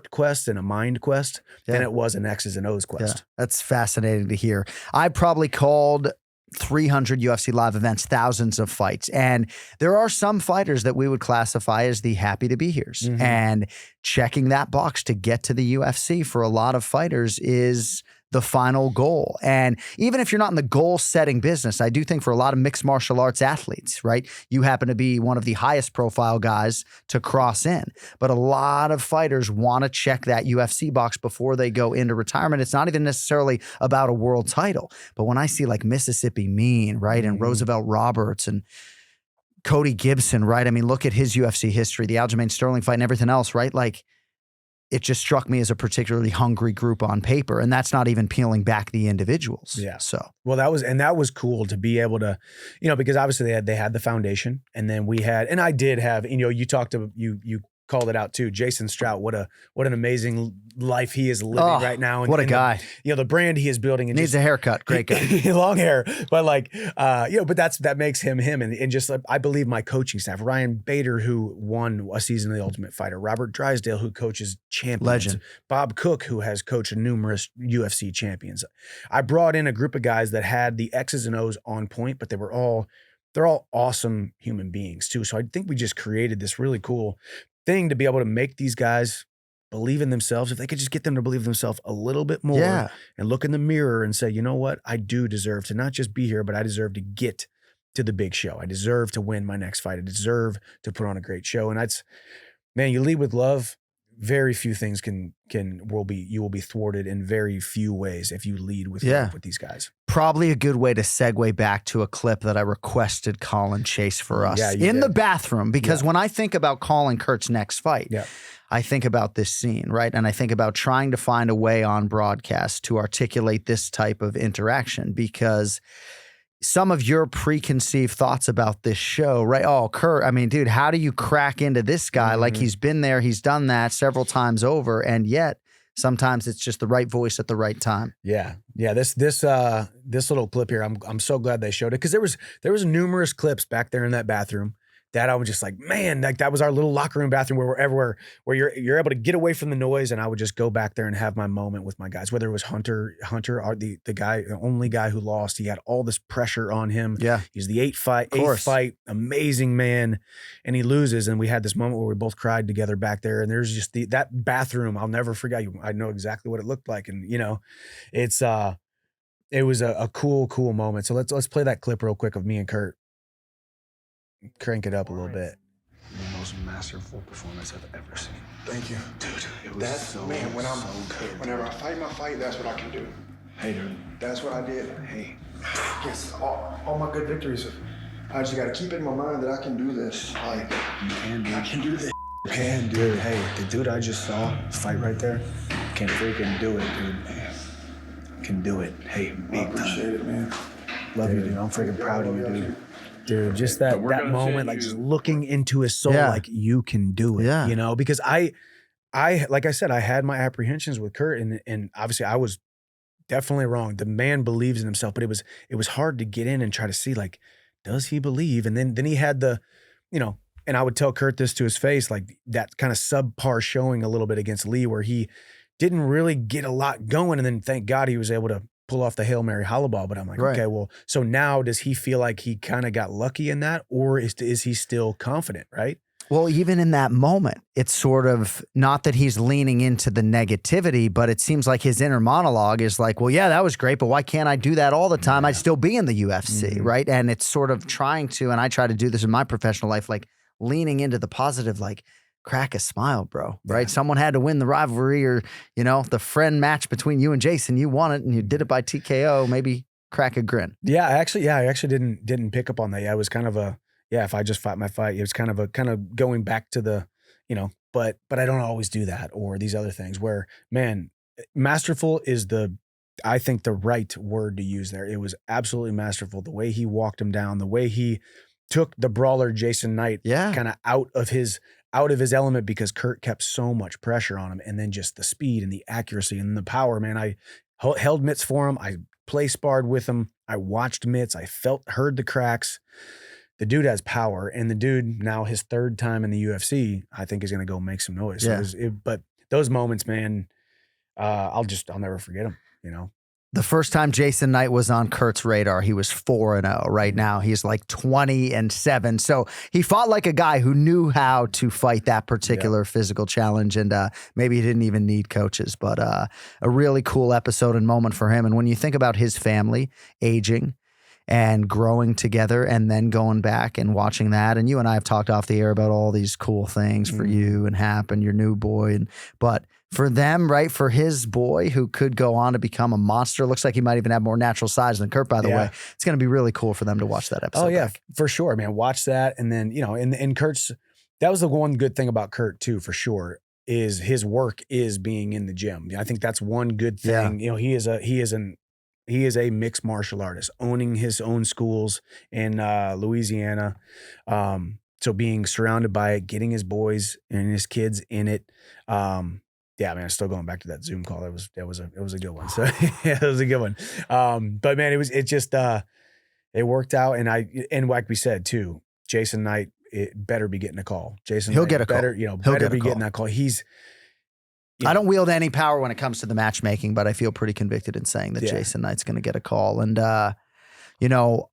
quest and a mind quest than it was an X's and O's quest. Yeah. That's fascinating to hear. I probably called 300 UFC live events, thousands of fights. And there are some fighters that we would classify as the happy to be here's. Mm-hmm. And checking that box to get to the UFC for a lot of fighters is the final goal. And even if you're not in the goal setting business, I do think for a lot of mixed martial arts athletes, right? You happen to be one of the highest profile guys to cross in, but a lot of fighters want to check that UFC box before they go into retirement. It's not even necessarily about a world title, but when I see like Mississippi Mean, right? And Roosevelt Roberts and Cody Gibson, right? I mean, look at his UFC history, the Aljamain Sterling fight and everything else, right? Like, it just struck me as a particularly hungry group on paper. And that's not even peeling back the individuals. Yeah. So, well, that was cool to be able to, because obviously they had the foundation, and then we had, and I did have, you talked to, you called it out too. Jason Strout, what an amazing life he is living right now. And, what a guy. The brand he is building. And needs a haircut. Great guy. Long hair. But but that makes him. And just I believe my coaching staff, Ryan Bader, who won a season of The Ultimate Fighter, Robert Drysdale, who coaches champions, legend, Bob Cook, who has coached numerous UFC champions. I brought in a group of guys that had the X's and O's on point, but they're all awesome human beings too. So I think we just created this really cool thing to be able to make these guys believe in themselves. If they could just get them to believe in themselves a little bit more and look in the mirror and say, you know what, I do deserve to not just be here, but I deserve to get to the big show. I deserve to win my next fight. I deserve to put on a great show. And that's, man, you lead with love. Very few things you will be thwarted in very few ways if you lead with love with these guys. Probably a good way to segue back to a clip that I requested Colin chase for us in the bathroom, because when I think about calling Kurt's next fight, I think about this scene, right? And I think about trying to find a way on broadcast to articulate this type of interaction, because some of your preconceived thoughts about this show, right? Oh, Kurt, I mean, dude, how do you crack into this guy? Like, he's been there, he's done that several times over, and yet sometimes it's just the right voice at the right time. Yeah. This little clip here, I'm so glad they showed it, because there was numerous clips back there in that bathroom that I was just like, man, like that was our little locker room bathroom where we're everywhere, where you're able to get away from the noise, and I would just go back there and have my moment with my guys. Whether it was Hunter, or the guy, the only guy who lost, he had all this pressure on him. Yeah, he's the eighth fight, amazing man, and he loses, and we had this moment where we both cried together back there. And there's just that bathroom, I'll never forget. I know exactly what it looked like, and it was a cool moment. So let's play that clip real quick of me and Kurt. Crank it up a little bit. The most masterful performance I've ever seen. Thank you. Dude, it was That's, so, man, when I'm so good. Whenever I fight my fight, that's what I can do. Hey, dude. That's what I did. Hey. Yes, all my good victories. I just got to keep in my mind that I can do this. Like, You can, dude. I can do this. You can, dude. Hey, the dude I just saw fight right there can freaking do it, dude. Man. Can do it. Hey, I big appreciate time. it, man. Love you, dude. I'm freaking proud of you, dude. Dude, just that moment, like just looking into his soul, like you can do it, because I, like I said, I had my apprehensions with Kurt, and obviously I was definitely wrong. The man believes in himself, but it was hard to get in and try to see, like, does he believe? And then he had the, and I would tell Kurt this to his face, like that kind of subpar showing a little bit against Lee, where he didn't really get a lot going. And then thank God he was able to pull off the Hail Mary Hollaball. But I'm like, okay, well, so now does he feel like he kind of got lucky in that, or is he still confident, right? Well, even in that moment, it's sort of not that he's leaning into the negativity, but it seems like his inner monologue is like, well, yeah, that was great, but why can't I do that all the time? I'd still be in the UFC, right? And it's sort of trying to, and I try to do this in my professional life, like leaning into the positive, like, crack a smile, bro, right? Someone had to win the rivalry, or, the friend match between you and Jason. You won it and you did it by TKO. Maybe crack a grin. Yeah, I actually didn't pick up on that. Yeah, it was kind of if I just fought my fight, it was kind of going back to the, but I don't always do that, or these other things where, man, masterful is I think the right word to use there. It was absolutely masterful. The way he walked him down, the way he took the brawler Jason Knight kind of out of his element because Kurt kept so much pressure on him, and then just the speed and the accuracy and the power, man. I held mitts for him. I play sparred with him. I watched mitts. I heard the cracks. The dude has power, and the dude now his third time in the UFC, I think is going to go make some noise. Yeah. So but those moments, man, I'll never forget them, you know? The first time Jason Knight was on Kurt's radar, he was 4-0. Right now, he's like 20-7. So he fought like a guy who knew how to fight that particular physical challenge, and maybe he didn't even need coaches. But a really cool episode and moment for him. And when you think about his family aging and growing together and then going back and watching that, and you and I have talked off the air about all these cool things for you and Hap and your new boy, but for them, right, for his boy who could go on to become a monster, looks like he might even have more natural size than Kurt, by the way. It's going to be really cool for them to watch that episode. Oh, yeah, back. for sure, man. Watch that. And then, you know, and Kurt's, that was the one good thing about Kurt, too, for sure, is his work is being in the gym. I think that's one good thing. You know, he is a mixed martial artist, owning his own schools in Louisiana. So being surrounded by it, getting his boys and his kids in it. Yeah, man, still going back to that Zoom call. It was a good one. So yeah, it was a good one. But man, it worked out. And like we said too, Jason Knight, it better be getting a call. He'll get a call. Better be getting that call. I don't wield any power when it comes to the matchmaking, but I feel pretty convicted in saying that Jason Knight's going to get a call. And, you know,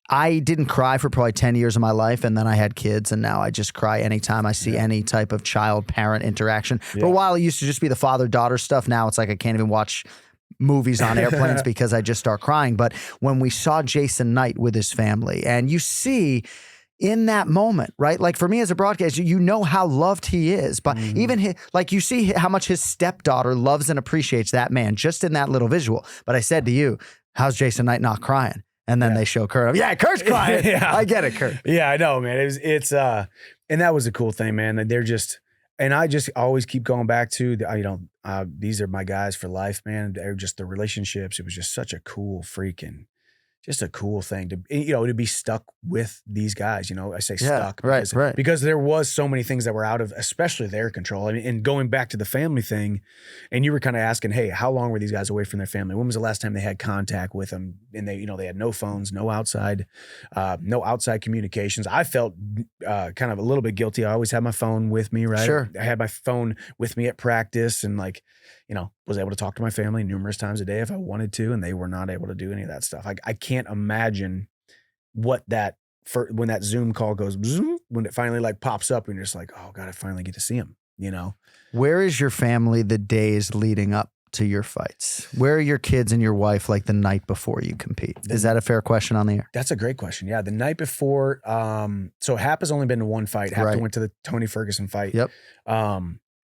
I didn't cry for probably 10 years of my life, and then I had kids, and now I just cry anytime I see any type of child-parent interaction. For a while, it used to just be the father-daughter stuff. Now it's like I can't even watch movies on airplanes because I just start crying. But when we saw Jason Knight with his family, and you see in that moment, right? Like for me as a broadcaster, you know how loved he is, but even like you see how much his stepdaughter loves and appreciates that man just in that little visual. But I said to you, how's Jason Knight not crying? And then they show Kurt. Yeah, Kurt's crying. I get it, Kurt. Yeah, I know, man. It's and that was a cool thing, man. They're just, and I just always keep going back to these are my guys for life, man. They're just the relationships. It was just such a cool just a cool thing to be stuck with these guys. You know, I say stuck because there was so many things that were out of, especially their control. I mean, and going back to the family thing, and you were kind of asking, hey, how long were these guys away from their family? When was the last time they had contact with them? And they had no phones, no outside communications. I felt kind of a little bit guilty. I always had my phone with me, right? Sure. I had my phone with me at practice, and was able to talk to my family numerous times a day if I wanted to, and they were not able to do any of that stuff. I can't imagine when that Zoom call goes, when it finally like pops up and you're just like, oh God, I finally get to see him, you know? Where is your family the days leading up to your fights? Where are your kids and your wife like the night before you compete? Is that a fair question on the air? That's a great question. Yeah. The night before, so Hap has only been to one fight. Hap went to the Tony Ferguson fight. Yep.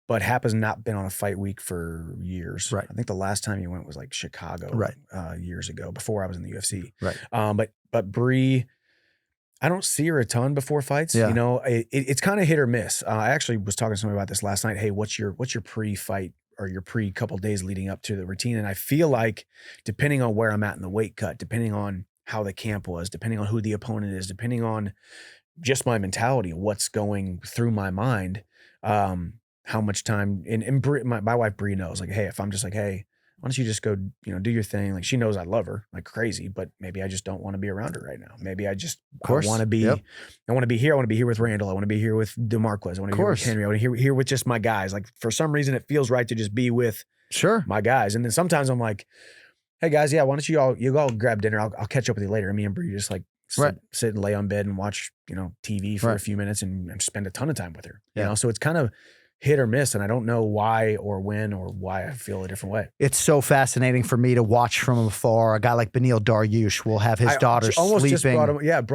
But Hap has not been on a fight week for years. Right. I think the last time he went was like Chicago years ago, before I was in the UFC. Right. But Bree, I don't see her a ton before fights. Yeah. You know, it's kind of hit or miss. I actually was talking to somebody about this last night. Hey, what's your pre-fight or your couple days leading up to the routine? And I feel like depending on where I'm at in the weight cut, depending on how the camp was, depending on who the opponent is, depending on just my mentality, what's going through my mind, how much time, and Bree, my wife Bree knows, like, hey, if I'm just like, hey, why don't you just go, do your thing? Like, she knows I love her like crazy, but maybe I just don't want to be around her right now. Maybe I want to be, I want to be here. I want to be here with Randall. I want to be here with DeMarquez. I want to be here with Henry. I want to be here with just my guys. Like, for some reason, it feels right to just be with my guys. And then sometimes I'm like, hey guys, yeah, why don't you all grab dinner? I'll catch up with you later. And me and Bree just like sit and lay on bed and watch, TV for a few minutes and spend a ton of time with her. You know, so it's kind of hit or miss, and I don't know why or when or why I feel a different way. It's so fascinating for me to watch from afar. A guy like Beneil Dariush will have his daughter sleeping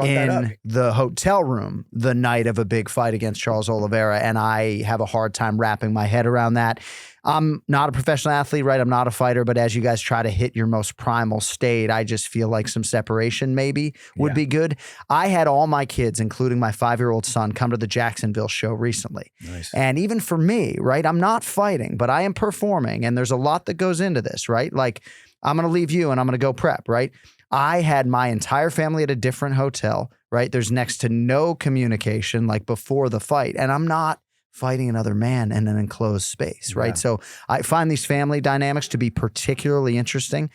in the hotel room the night of a big fight against Charles Oliveira, and I have a hard time wrapping my head around that. I'm not a professional athlete, right? I'm not a fighter, but as you guys try to hit your most primal state, I just feel like some separation maybe would be good. I had all my kids, including my 5-year-old son, come to the Jacksonville show recently. Nice. And even for me, right, I'm not fighting, but I am performing. And there's a lot that goes into this, right? Like, I'm going to leave you and I'm going to go prep, right? I had my entire family at a different hotel, right? There's next to no communication like before the fight. And I'm not fighting another man in an enclosed space, right? Yeah. So I find these family dynamics to be particularly interesting,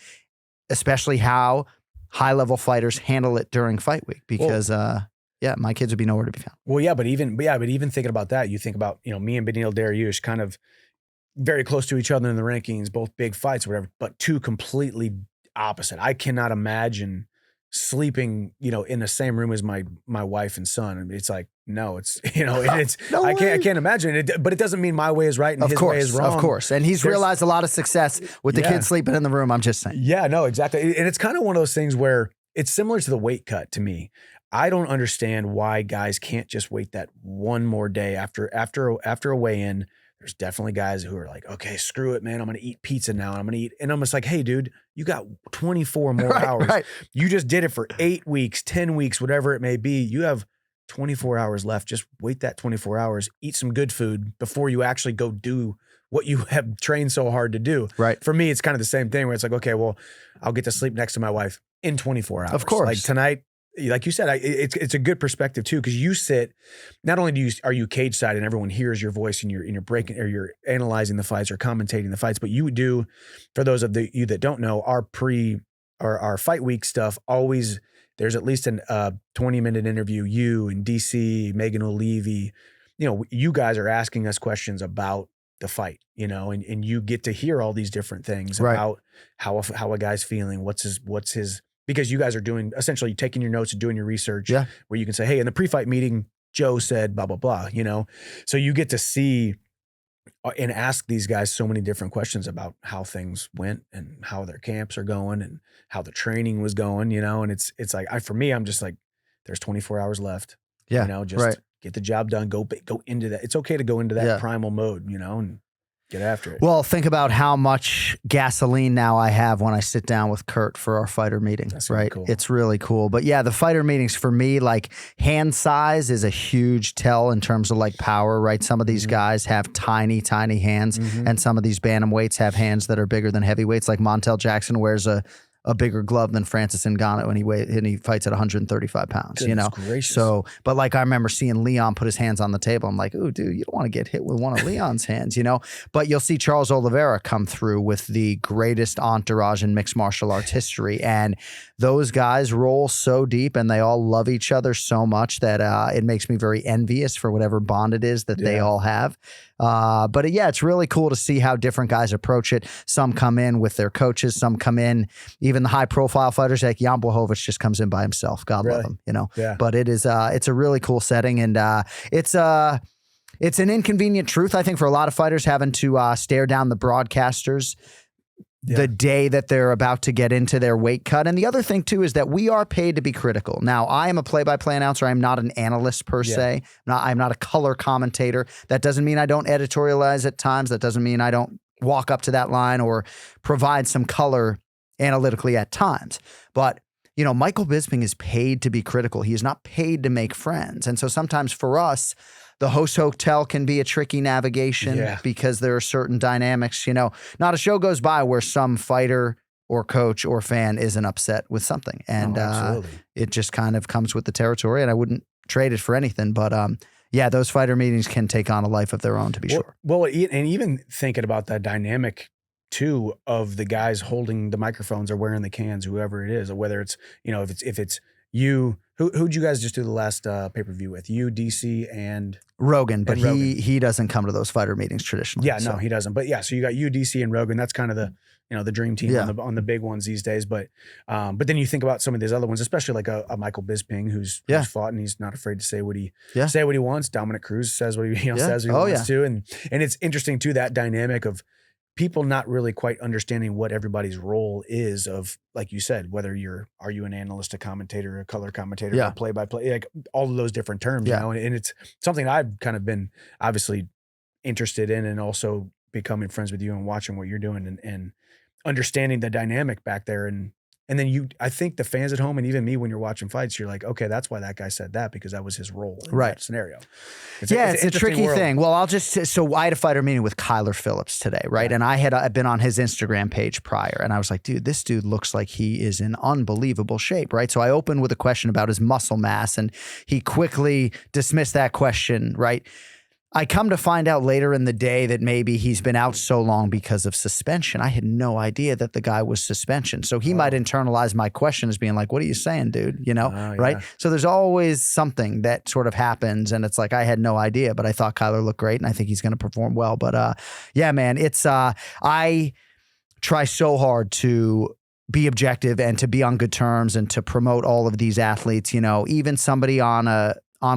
especially how high-level fighters handle it during fight week because, my kids would be nowhere to be found. Well, but even thinking about that, you think about, me and Beneil Dariush kind of very close to each other in the rankings, both big fights or whatever, but two completely opposite. I cannot imagine sleeping, in the same room as my wife and son. I mean, it's like, no, it's, it's, No I way. can't imagine it, but it doesn't mean my way is right and his way is wrong. Of course. And he's realized a lot of success with the Yeah. kids sleeping in the room. I'm just saying. Yeah, no, exactly. And it's kind of one of those things where it's similar to the weight cut to me. I don't understand why guys can't just wait that one more day after a weigh-in. There's definitely guys who are like, okay, screw it, man. I'm going to eat pizza now. And I'm going to eat. And I'm just like, hey, dude, you got 24 more hours. Right. You just did it for 8 weeks, 10 weeks, whatever it may be. You have 24 hours left. Just wait that 24 hours, eat some good food before you actually go do what you have trained so hard to do. Right. For me, it's kind of the same thing where it's like, okay, well, I'll get to sleep next to my wife in 24 hours. Of course. Like tonight, like you said, it's a good perspective too, because you sit. Not only are you cage side and everyone hears your voice and you're breaking or you're analyzing the fights or commentating the fights, but you do. For those of you that don't know, our fight week stuff always there's at least a 20-minute interview. You and DC, Megan O'Leary, you guys are asking us questions about the fight, and you get to hear all these different things about how a guy's feeling, what's his. Because you guys are doing essentially taking your notes and doing your research where you can say, hey, in the pre-fight meeting, Joe said blah, blah, blah, So you get to see and ask these guys so many different questions about how things went and how their camps are going and how the training was going, and it's like, for me, I'm just like, there's 24 hours left, just get the job done, go into that. It's okay to go into that primal mode, and get after it. Well, think about how much gasoline now I have when I sit down with Kurt for our fighter meeting, That's really right? cool. It's really cool. But yeah, the fighter meetings for me, like hand size is a huge tell in terms of like power, right? Some of these guys have tiny, tiny hands and some of these bantamweights have hands that are bigger than heavyweights. Like Montel Jackson wears a bigger glove than Francis Ngannou and he fights at 135 pounds, Goodness gracious. So, but like I remember seeing Leon put his hands on the table. I'm like, ooh, dude, you don't want to get hit with one of Leon's hands, But you'll see Charles Oliveira come through with the greatest entourage in mixed martial arts history. And those guys roll so deep and they all love each other so much that it makes me very envious for whatever bond it is that they all have. But it's really cool to see how different guys approach it. Some come in with their coaches, some come in, even the high profile fighters like Jan Blachowicz just comes in by himself. God love him, Yeah. But it's a really cool setting. And it's an inconvenient truth, I think, for a lot of fighters having to stare down the broadcasters the day that they're about to get into their weight cut. And the other thing too is that we are paid to be critical. Now, I am a play-by-play announcer. I'm not an analyst per se. I'm not a color commentator. That doesn't mean I don't editorialize at times. That doesn't mean I don't walk up to that line or provide some color analytically at times. But Michael Bisping is paid to be critical. He is not paid to make friends. And so sometimes for us, the host hotel can be a tricky navigation because there are certain dynamics, not a show goes by where some fighter or coach or fan isn't upset with something. And it just kind of comes with the territory, and I wouldn't trade it for anything. But those fighter meetings can take on a life of their own, to be sure. Well, and even thinking about that dynamic too of the guys holding the microphones or wearing the cans, whoever it is, or whether it's, if it's you, who'd you guys just do the last pay-per-view with? You, DC, and Rogan, but Rogan. he doesn't come to those fighter meetings traditionally. Yeah, no, he doesn't. But so you got you, DC, and Rogan. That's kind of the the dream team on the big ones these days. But then you think about some of these other ones, especially like a Michael Bisping who's fought and he's not afraid to say what he wants. Dominic Cruz says what he says what he wants to, and it's interesting too, that dynamic of people not really quite understanding what everybody's role is of, like you said, whether are you an analyst, a commentator, a color commentator, a play-by-play, like all of those different terms, and it's something I've kind of been obviously interested in and also becoming friends with you and watching what you're doing and understanding the dynamic back there. And then I think the fans at home and even me, when you're watching fights, you're like, okay, that's why that guy said that, because that was his role in that scenario. It's a tricky thing. Well, so I had a fighter meeting with Kyler Phillips today, right? Yeah. And I'd been on his Instagram page prior, and I was like, dude, this dude looks like he is in unbelievable shape, right? So I opened with a question about his muscle mass, and he quickly dismissed that question, right? I come to find out later in the day that maybe he's been out so long because of suspension. I had no idea that the guy was suspension. So he might internalize my question as being like, what are you saying, dude? You know, right? So there's always something that sort of happens, and it's like, I had no idea, but I thought Kyler looked great, and I think he's going to perform well. But yeah, man, it's I try so hard to be objective and to be on good terms and to promote all of these athletes, you know, even somebody on a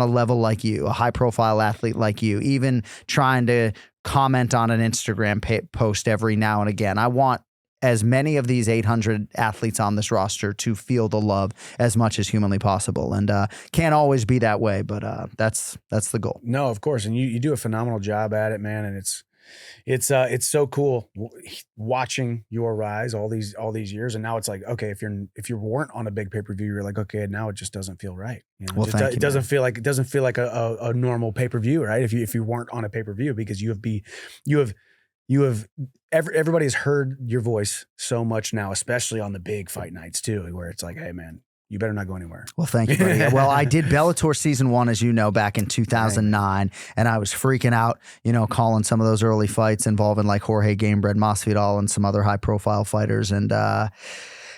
level like you, a high profile athlete like you, even trying to comment on an Instagram post every now and again. I want as many of these 800 athletes on this roster to feel the love as much as humanly possible. And can't always be that way, but that's the goal. No, of course. And you do a phenomenal job at it, man. And it's so cool watching your rise all these years. And now it's like, okay, if you weren't on a big pay-per-view, you're like, okay, now it just doesn't feel right. You know, well, it doesn't feel like a normal pay-per-view, right? If you weren't on a pay-per-view, because everybody has heard your voice so much now, especially on the big fight nights too, where it's like, hey man, you better not go anywhere. Well, thank you, buddy. Well, I did Bellator season 1, as you know, back in 2009, and I was freaking out, you know, calling some of those early fights involving like Jorge Gamebred Masvidal and some other high-profile fighters, and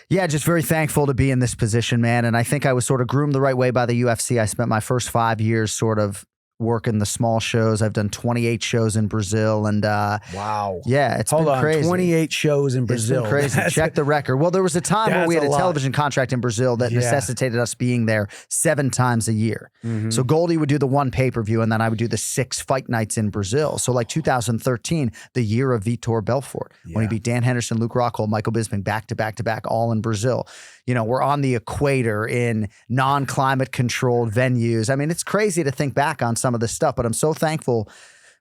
yeah, just very thankful to be in this position, man. And I think I was sort of groomed the right way by the UFC. I spent my first 5 years sort of working the small shows. I've done 28 shows in Brazil, and wow, yeah, it's been crazy. 28 shows in Brazil. It's been crazy. Check the record. Well, there was a time where we had a television contract in Brazil that necessitated us being there 7 times a year. Mm-hmm. So Goldie would do the 1 pay-per-view, and then I would do the 6 fight nights in Brazil. So like 2013, the year of Vitor Belfort, when he beat Dan Henderson, Luke Rockhold, Michael Bisping, back to back to back, all in Brazil. You know, we're on the equator in non-climate controlled venues. I mean, it's crazy to think back on some of this stuff, but I'm so thankful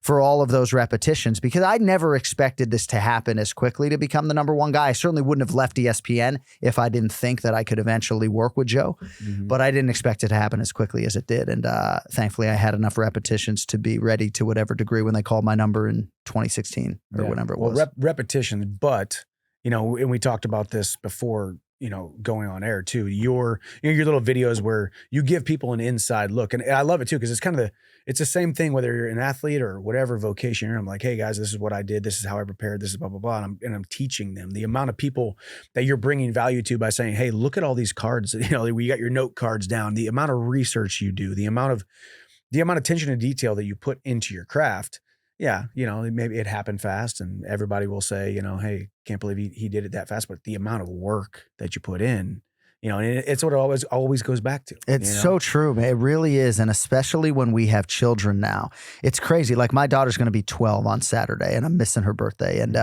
for all of those repetitions, because I never expected this to happen as quickly to become the #1 guy. I certainly wouldn't have left ESPN if I didn't think that I could eventually work with Joe, but I didn't expect it to happen as quickly as it did. And thankfully I had enough repetitions to be ready to whatever degree when they called my number in 2016 or whatever it was. Well, repetitions, but, you know, and we talked about this before, you know, going on air too, your little videos where you give people an inside look. And I love it too, because it's kind of it's the same thing, whether you're an athlete or whatever vocation you're in. I'm like, hey guys, this is what I did. This is how I prepared. This is blah, blah, blah. And I'm teaching them the amount of people that you're bringing value to by saying, hey, look at all these cards. You know, we got your note cards down, the amount of research you do, the amount of attention to detail that you put into your craft. Yeah, you know, maybe it happened fast, and everybody will say, you know, hey, can't believe he did it that fast. But the amount of work that you put in, you know, and it's what it always goes back to. It's so true, man. It really is. And especially when we have children now, it's crazy. Like my daughter's going to be 12 on Saturday, and I'm missing her birthday. And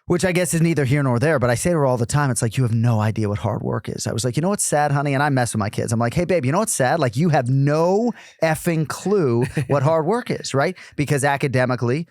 which I guess is neither here nor there, but I say to her all the time, it's like, you have no idea what hard work is. I was like, you know what's sad, honey? And I mess with my kids. I'm like, hey, babe, you know what's sad? Like, you have no effing clue what hard work is, right? Because academically,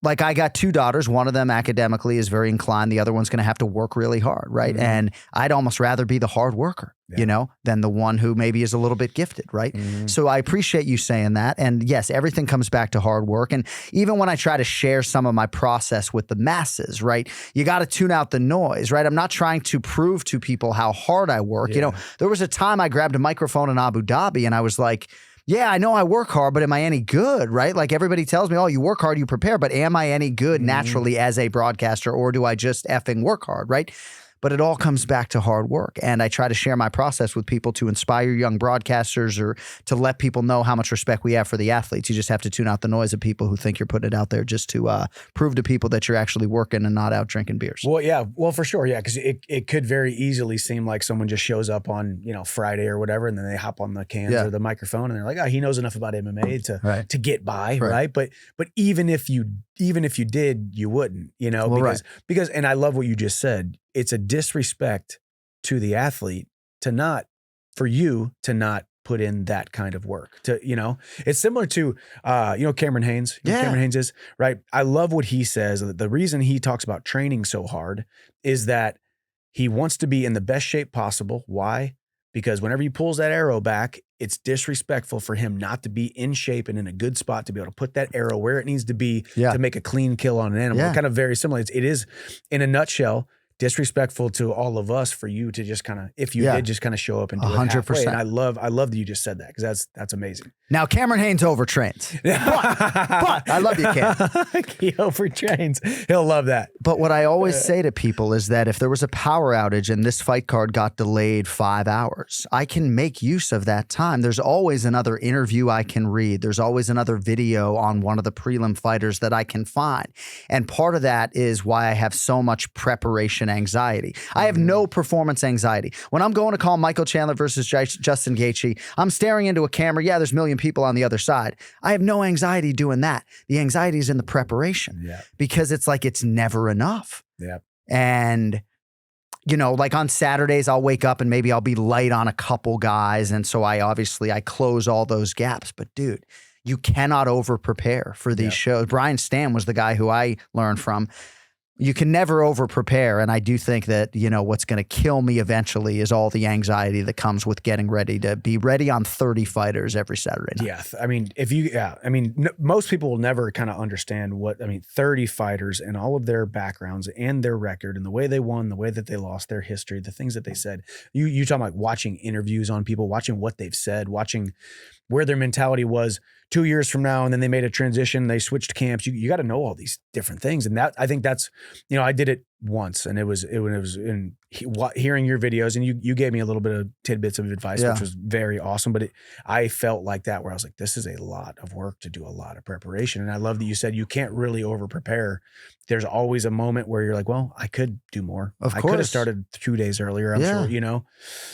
like I got 2 daughters. One of them academically is very inclined. The other one's going to have to work really hard, right? Mm-hmm. And I'd almost rather be the hard worker, you know, than the one who maybe is a little bit gifted, right? Mm-hmm. So I appreciate you saying that. And yes, everything comes back to hard work. And even when I try to share some of my process with the masses, right, you got to tune out the noise, right? I'm not trying to prove to people how hard I work. Yeah. You know, there was a time I grabbed a microphone in Abu Dhabi and I was like, yeah, I know I work hard, but am I any good, right? Like everybody tells me, oh, you work hard, you prepare, but am I any good naturally as a broadcaster, or do I just effing work hard, right? But it all comes back to hard work. And I try to share my process with people to inspire young broadcasters or to let people know how much respect we have for the athletes. You just have to tune out the noise of people who think you're putting it out there just to prove to people that you're actually working and not out drinking beers. Well, yeah. Well, for sure. Yeah. Because it could very easily seem like someone just shows up on, you know, Friday or whatever, and then they hop on the cans or the microphone and they're like, oh, he knows enough about MMA to get by. Right. But even if you did, you wouldn't, you know, because, and I love what you just said. It's a disrespect to the athlete for you to not put put in that kind of work. It's similar to, Cameron Haynes. You know who Cameron Haynes is, right? I love what he says. The reason he talks about training so hard is that he wants to be in the best shape possible. Why? Because whenever he pulls that arrow back, it's disrespectful for him not to be in shape and in a good spot to be able to put that arrow where it needs to be to make a clean kill on an animal. Yeah. Kind of very similar. It is, in a nutshell, disrespectful to all of us for you to just kind of, if you did just kind of show up and do it 100%. And I love that you just said that, because that's amazing. Now, Cameron Haynes overtrains. but I love you, Cam. He overtrains. He'll love that. But what I always say to people is that if there was a power outage and this fight card got delayed 5 hours, I can make use of that time. There's always another interview I can read. There's always another video on one of the prelim fighters that I can find. And part of that is why I have so much preparation anxiety. I have no performance anxiety. When I'm going to call Michael Chandler versus Justin Gaethje, I'm staring into a camera. Yeah, there's a million people on the other side. I have no anxiety doing that. The anxiety is in the preparation because it's like it's never enough. Yeah. And, like on Saturdays, I'll wake up and maybe I'll be light on a couple guys. And so I close all those gaps. But dude, you cannot over prepare for these shows. Brian Stam was the guy who I learned from. You can never over prepare. And I do think that, what's going to kill me eventually is all the anxiety that comes with getting ready to be ready on 30 fighters every Saturday night. Yeah. I mean, most people will never kind of understand 30 fighters and all of their backgrounds and their record and the way they won, the way that they lost, their history, the things that they said. You talking about watching interviews on people, watching what they've said, watching where their mentality was 2 years from now, and then they made a transition, they switched camps. You got to know all these different things. And I think that's, I did it once, and it was in hearing your videos, and you gave me a little bit of tidbits of advice, which was very awesome. But I felt like that, where I was like, this is a lot of work to do a lot of preparation. And I love that you said you can't really over prepare. There's always a moment where you're like, well, I could do more. Of course. I could have started 2 days earlier, I'm sure,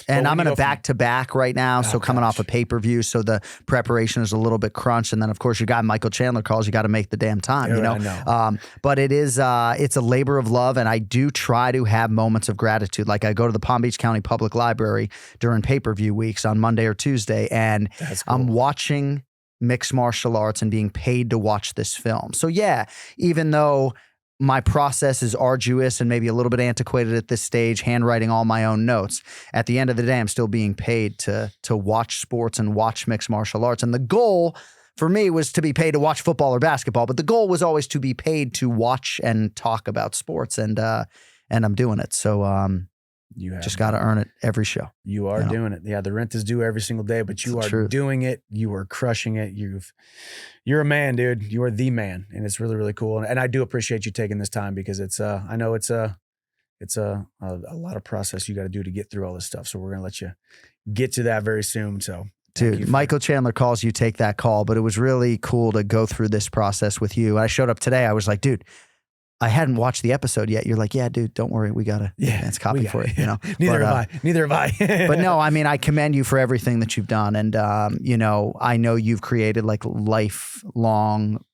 And I'm in a back-to-back right now, so coming off a pay-per-view, so the preparation is a little bit crunched. And then, of course, your guy Michael Chandler calls, you got to make the damn time, I know. But it is, it's a labor of love, and I do try to have moments of gratitude. Like I go to the Palm Beach County Public Library during pay-per-view weeks on Monday or Tuesday, and I'm watching mixed martial arts and being paid to watch this film. So yeah, even though my process is arduous and maybe a little bit antiquated at this stage, handwriting all my own notes, at the end of the day, I'm still being paid to watch sports and watch mixed martial arts. And the goal for me was to be paid to watch football or basketball, but the goal was always to be paid to watch and talk about sports. And I'm doing it. So you just got to earn it every show. You are doing it. Yeah, the rent is due every single day, but you are doing it. You are crushing it. You're a man, dude. You are the man, and it's really, really cool. And I do appreciate you taking this time, because it's I know it's a lot of process you got to do to get through all this stuff. So we're gonna let you get to that very soon. So. Dude, Michael Chandler calls, you take that call, but it was really cool to go through this process with you. I showed up today. I was like, dude, I hadn't watched the episode yet. You're like, yeah, dude, don't worry. We got a advance copy for it. Neither have I. But no, I mean, I commend you for everything that you've done. And, I know you've created like lifelong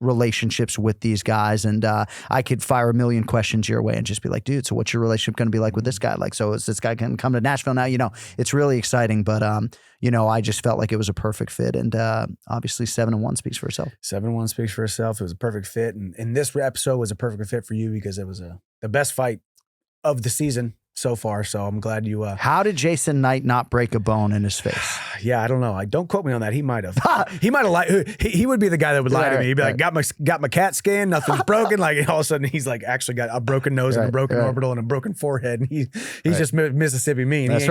relationships with these guys. And I could fire a million questions your way and just be like, dude, so what's your relationship going to be like with this guy? Like, so is this guy going to come to Nashville now? It's really exciting. But, I just felt like it was a perfect fit. And obviously 7-1 speaks for itself. 7-1 speaks for itself. It was a perfect fit. And this episode was a perfect fit for you, because it was the best fight of the season so far. So I'm glad you. How did Jason Knight not break a bone in his face? Yeah, I don't know. Don't quote me on that. He might have. He might have lied. He would be the guy that would lie to me. He'd be like, got my CAT scan, nothing's broken. Like all of a sudden he's like actually got a broken nose and a broken orbital and a broken forehead, and he's just Mississippi mean. That's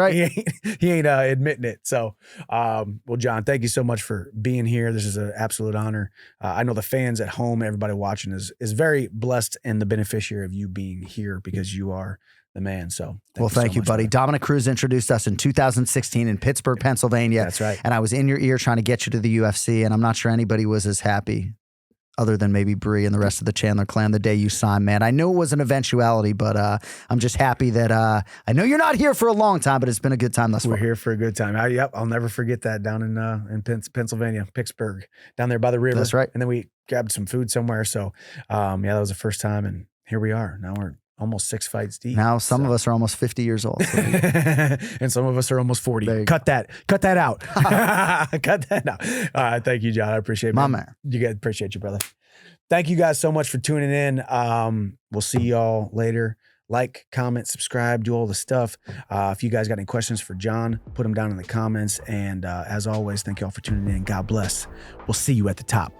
He ain't admitting it. So, well, Jon, thank you so much for being here. This is an absolute honor. I know the fans at home, everybody watching is very blessed and the beneficiary of you being here, because you are the man. So thank you, buddy. Dominic Cruz introduced us in 2016 in Pittsburgh, Pennsylvania. That's right. And I was in your ear trying to get you to the UFC, and I'm not sure anybody was as happy, other than maybe Bree and the rest of the Chandler clan, the day you signed, man. I knew it was an eventuality, but I'm just happy that I know you're not here for a long time, but it's been a good time thus far. We're here for a good time. I'll never forget that down in Pennsylvania, Pittsburgh, down there by the river. That's right. And then we grabbed some food somewhere. So that was the first time, and here we are. Now we're almost 6 fights deep. Now some of us are almost 50 years old. So and some of us are almost 40. Cut that out. Cut that out. Thank you, John. I appreciate it. My man. You guys, appreciate you, brother. Thank you guys so much for tuning in. We'll see y'all later. Like, comment, subscribe, do all the stuff. If you guys got any questions for John, put them down in the comments. And as always, thank y'all for tuning in. God bless. We'll see you at the top.